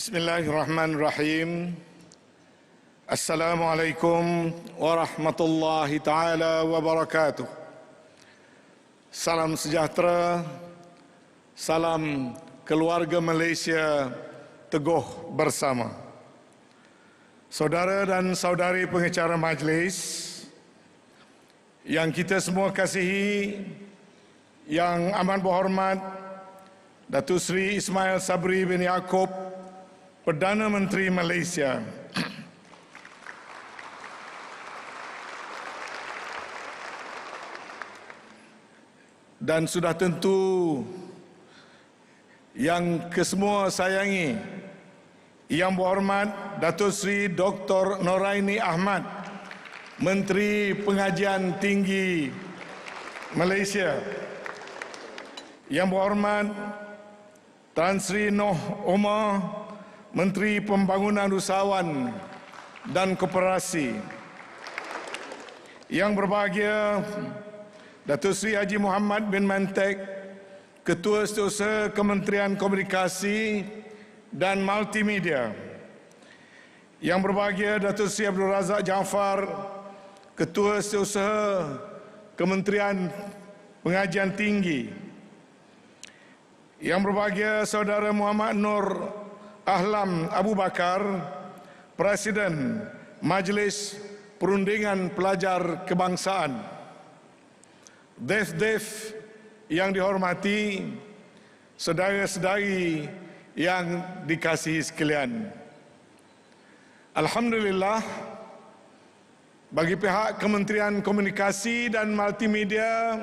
Bismillahirrahmanirrahim. Assalamualaikum warahmatullahi taala wabarakatuh. Salam sejahtera, salam keluarga Malaysia teguh bersama. Saudara dan saudari pengacara majlis yang kita semua kasihi, yang amat berhormat Datuk Seri Ismail Sabri bin Yaakob, Perdana Menteri Malaysia. Dan sudah tentu yang kesemua sayangi, yang berhormat Datuk Seri Dr. Noraini Ahmad, Menteri Pengajian Tinggi Malaysia. Yang berhormat Tan Sri Noh Omar, Menteri Pembangunan Usahawan dan Koperasi. Yang berbahagia Datuk Seri Haji Muhammad bin Mantek, Ketua Setiausaha Kementerian Komunikasi dan Multimedia. Yang berbahagia Datuk Seri Abdul Razak Jaafar, Ketua Setiausaha Kementerian Pengajian Tinggi. Yang berbahagia Saudara Muhammad Nur Ahlam Abu Bakar, Presiden Majlis Perundingan Pelajar Kebangsaan. Def-def yang dihormati, saudara-saudari yang dikasihi sekalian. Alhamdulillah, bagi pihak Kementerian Komunikasi dan Multimedia,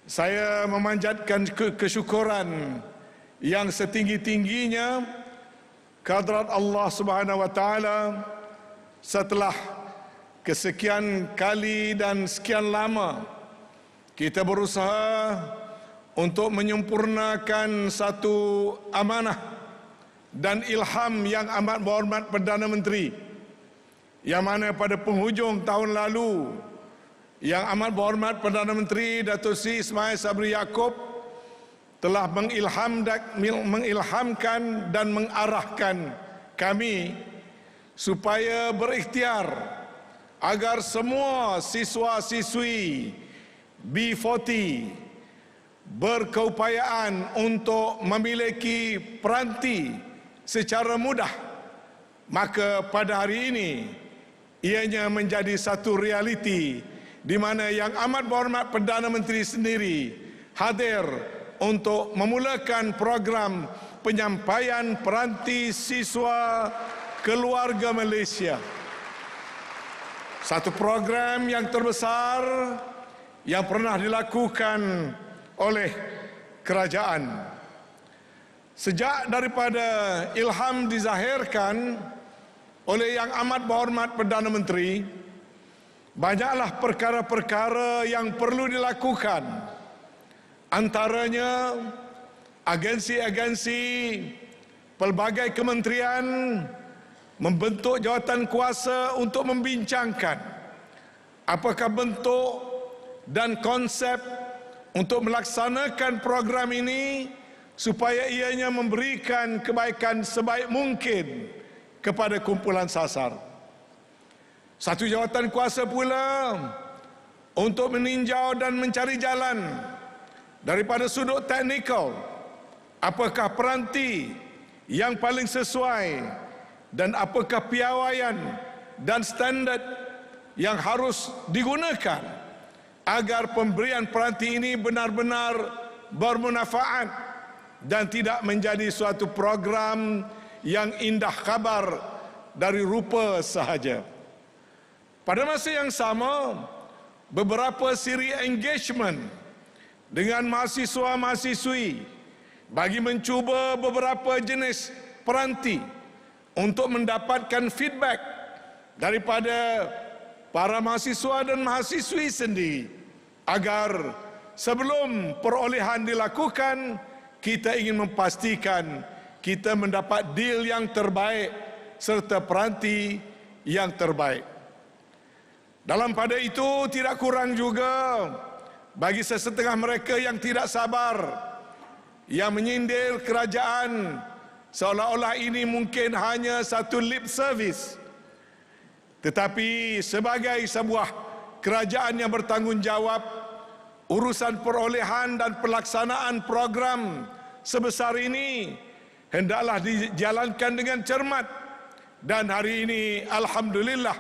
saya memanjatkan kesyukuran yang setinggi-tingginya kehadrat Allah Subhanahu wa taala setelah kesekian kali dan sekian lama kita berusaha untuk menyempurnakan satu amanah dan ilham yang amat berhormat Perdana Menteri, yang mana pada penghujung tahun lalu yang amat berhormat Perdana Menteri Datuk Seri Ismail Sabri Yaakob telah mengilhamkan dan mengarahkan kami supaya berikhtiar agar semua siswa-siswi B40 berkeupayaan untuk memiliki peranti secara mudah. Maka pada hari ini ianya menjadi satu realiti di mana yang amat berhormat Perdana Menteri sendiri hadir untuk memulakan program penyampaian peranti siswa keluarga Malaysia. Satu program yang terbesar yang pernah dilakukan oleh kerajaan. Sejak daripada ilham dizahirkan oleh yang amat berhormat Perdana Menteri, banyaklah perkara-perkara yang perlu dilakukan. Antaranya agensi-agensi pelbagai kementerian membentuk jawatan kuasa untuk membincangkan apakah bentuk dan konsep untuk melaksanakan program ini supaya ianya memberikan kebaikan sebaik mungkin kepada kumpulan sasar. Satu jawatan kuasa pula untuk meninjau dan mencari jalan daripada sudut teknikal, apakah peranti yang paling sesuai dan apakah piawaian dan standard yang harus digunakan agar pemberian peranti ini benar-benar bermanfaat dan tidak menjadi suatu program yang indah khabar dari rupa sahaja. Pada masa yang sama, beberapa siri engagement dengan mahasiswa-mahasiswi bagi mencuba beberapa jenis peranti untuk mendapatkan feedback daripada para mahasiswa dan mahasiswi sendiri, agar sebelum perolehan dilakukan, kita ingin memastikan kita mendapat deal yang terbaik serta peranti yang terbaik. Dalam pada itu tidak kurang juga bagi sesetengah mereka yang tidak sabar, yang menyindir kerajaan seolah-olah ini mungkin hanya satu lip service. Tetapi sebagai sebuah kerajaan yang bertanggungjawab, urusan perolehan dan pelaksanaan program sebesar ini hendaklah dijalankan dengan cermat. Dan hari ini alhamdulillah,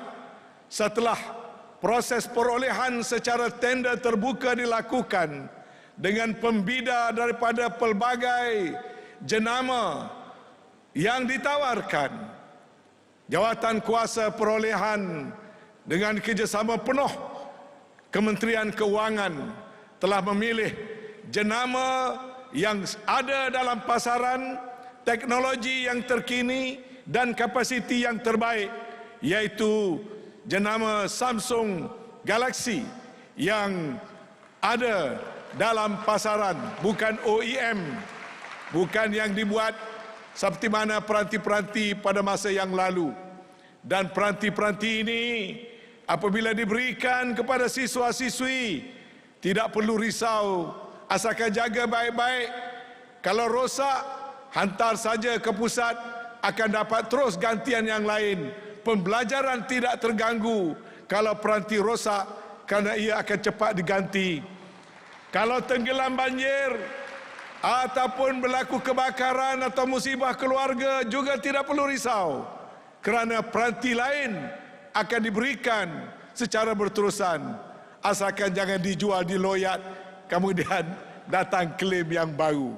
setelah proses perolehan secara tender terbuka dilakukan dengan pembida daripada pelbagai jenama yang ditawarkan, jawatan kuasa perolehan dengan kerjasama penuh Kementerian Keuangan telah memilih jenama yang ada dalam pasaran, teknologi yang terkini dan kapasiti yang terbaik, yaitu jenama Samsung Galaxy yang ada dalam pasaran, bukan OEM, bukan yang dibuat seperti mana peranti-peranti pada masa yang lalu. Dan peranti-peranti ini apabila diberikan kepada siswa-siswi, tidak perlu risau, asalkan jaga baik-baik. Kalau rosak, hantar saja ke pusat, akan dapat terus gantian yang lain. Pembelajaran tidak terganggu kalau peranti rosak, kerana ia akan cepat diganti. Kalau tenggelam banjir ataupun berlaku kebakaran atau musibah keluarga, juga tidak perlu risau, kerana peranti lain akan diberikan secara berterusan, asalkan jangan dijual di loyat kemudian datang klaim yang baru.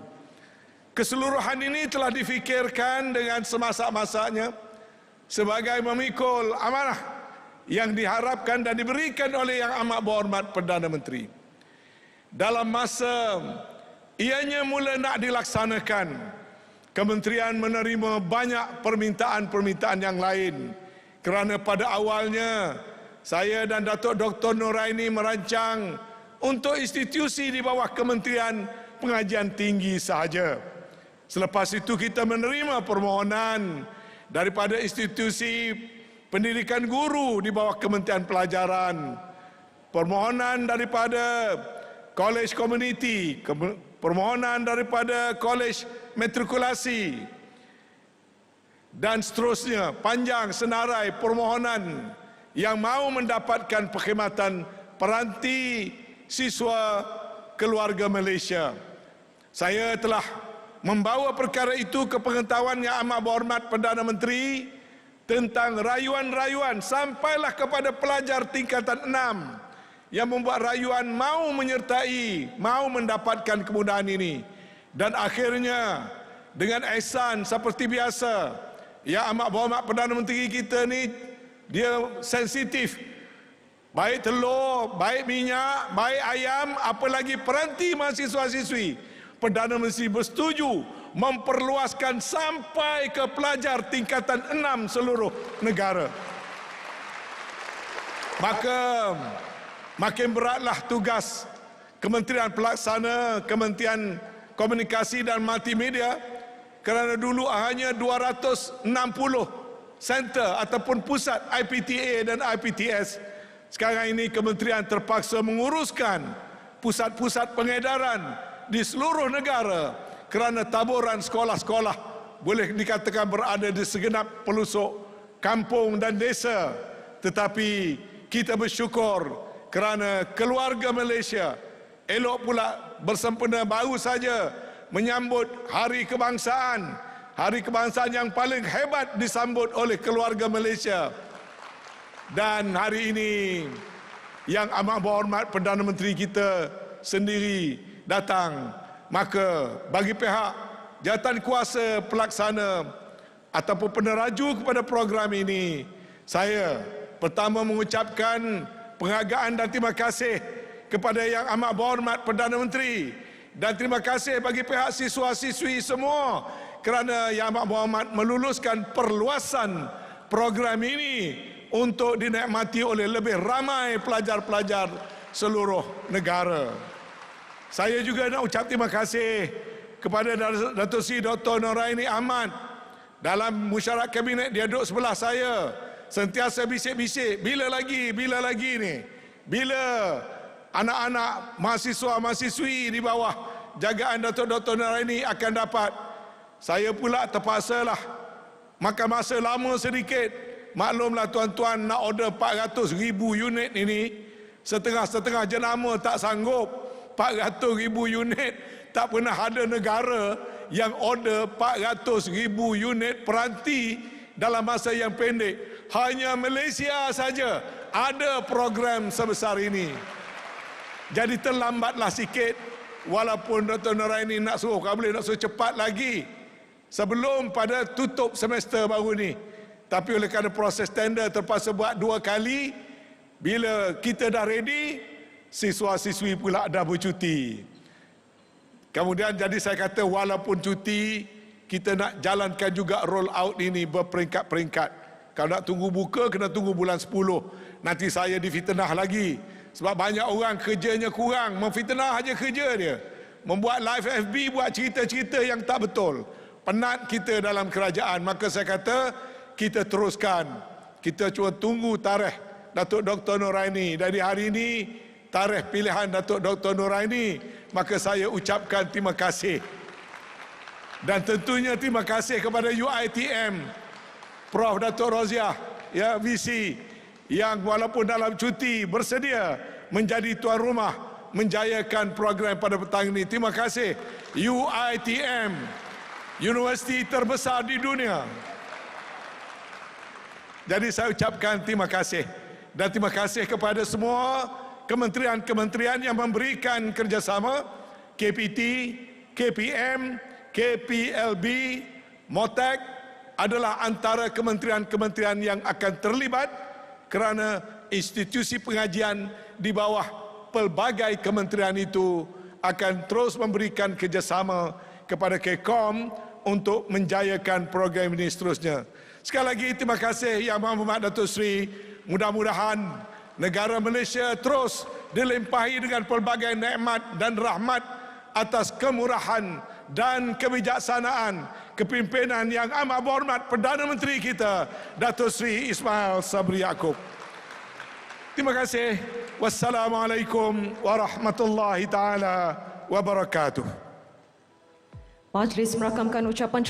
Keseluruhan ini telah difikirkan dengan semasak-masaknya sebagai memikul amanah yang diharapkan dan diberikan oleh Yang Amat Berhormat Perdana Menteri. Dalam masa ianya mula nak dilaksanakan, kementerian menerima banyak permintaan-permintaan yang lain, kerana pada awalnya saya dan Datuk Dr. Noraini merancang untuk institusi di bawah Kementerian Pengajian Tinggi sahaja. Selepas itu kita menerima permohonan daripada institusi pendidikan guru di bawah Kementerian Pelajaran, permohonan daripada Kolej Komuniti, permohonan daripada Kolej Matrikulasi, dan seterusnya. Panjang senarai permohonan yang mahu mendapatkan perkhidmatan peranti siswa keluarga Malaysia. Saya telah membawa perkara itu ke pengetahuan Yang Amat Berhormat Perdana Menteri tentang rayuan-rayuan sampailah kepada pelajar tingkatan 6 yang membuat rayuan mahu menyertai, mahu mendapatkan kemudahan ini. Dan akhirnya dengan ihsan seperti biasa, Yang Amat Berhormat Perdana Menteri kita ni dia sensitif. Baik telur, baik minyak, baik ayam, apalagi peranti mahasiswa-siswi. Perdana Menteri bersetuju memperluaskan sampai ke pelajar tingkatan 6 seluruh negara. Maka makin beratlah tugas Kementerian Pelaksana, Kementerian Komunikasi dan Multimedia, kerana dulu hanya 260 center ataupun pusat IPTA dan IPTS. Sekarang ini kementerian terpaksa menguruskan pusat-pusat pengedaran di seluruh negara, kerana taburan sekolah-sekolah boleh dikatakan berada di segenap pelosok kampung dan desa. Tetapi kita bersyukur kerana keluarga Malaysia elok pula bersempena baru saja menyambut Hari Kebangsaan. Hari Kebangsaan yang paling hebat disambut oleh keluarga Malaysia. Dan hari ini Yang Amat Berhormat Perdana Menteri kita sendiri datang. Maka bagi pihak jawatan kuasa pelaksana ataupun peneraju kepada program ini, saya pertama mengucapkan penghargaan dan terima kasih kepada Yang Amat Berhormat Perdana Menteri, dan terima kasih bagi pihak siswa-siswi semua kerana Yang Amat Berhormat meluluskan perluasan program ini untuk dinikmati oleh lebih ramai pelajar-pelajar seluruh negara. Saya juga nak ucap terima kasih kepada Datuk Seri Dr. Noraini Ahmad. Dalam mesyuarat kabinet dia duduk sebelah saya, sentiasa bisik-bisik, bila lagi ni, bila anak-anak mahasiswa-mahasiswi di bawah jagaan Datuk Dr. Noraini akan dapat Saya pula terpaksalah makan masa lama sedikit. Maklumlah tuan-tuan, nak order 400,000 unit ini, setengah-setengah jenama tak sanggup. 400,000 unit, tak pernah ada negara yang order 400,000 unit peranti dalam masa yang pendek. Hanya Malaysia saja ada program sebesar ini. Jadi terlambatlah sikit, walaupun Dr. Noraini nak suruh, kalau boleh nak suruh cepat lagi sebelum pada tutup semester baru ni. Tapi oleh kerana proses tender terpaksa buat 2 kali, bila kita dah ready, siswa-siswi pula dah bercuti. Kemudian jadi saya kata walaupun cuti, kita nak jalankan juga roll out ini berperingkat-peringkat. Kalau nak tunggu buka, kena tunggu bulan 10. Nanti saya difitnah lagi. Sebab banyak orang kerjanya kurang, memfitnah aja kerja dia. Membuat live FB, buat cerita-cerita yang tak betul. Penat kita dalam kerajaan. Maka saya kata, kita teruskan. Kita cuba tunggu tarikh Datuk Dr. Noraini. Dari hari ini, tarikh pilihan Datuk Dr. Noraini. Maka saya ucapkan terima kasih. Dan tentunya terima kasih kepada UiTM, Prof. Datuk Roziah, ya, VC, yang walaupun dalam cuti bersedia menjadi tuan rumah menjayakan program pada petang ini. Terima kasih UiTM, universiti terbesar di dunia. Jadi saya ucapkan terima kasih. Dan terima kasih kepada semua kementerian-kementerian yang memberikan kerjasama. KPT, KPM, KPLB, MOTEC adalah antara kementerian-kementerian yang akan terlibat, kerana institusi pengajian di bawah pelbagai kementerian itu akan terus memberikan kerjasama kepada KECOM untuk menjayakan program ini seterusnya. Sekali lagi terima kasih Yang Berhormat Datuk Seri. Mudah-mudahan negara Malaysia terus dilimpahi dengan pelbagai nikmat dan rahmat atas kemurahan dan kebijaksanaan kepimpinan yang amat berhormat Perdana Menteri kita, Datuk Seri Ismail Sabri Yaakob. Terima kasih. Wassalamualaikum warahmatullahi taala wabarakatuh. Majlis merakamkan ucapan terima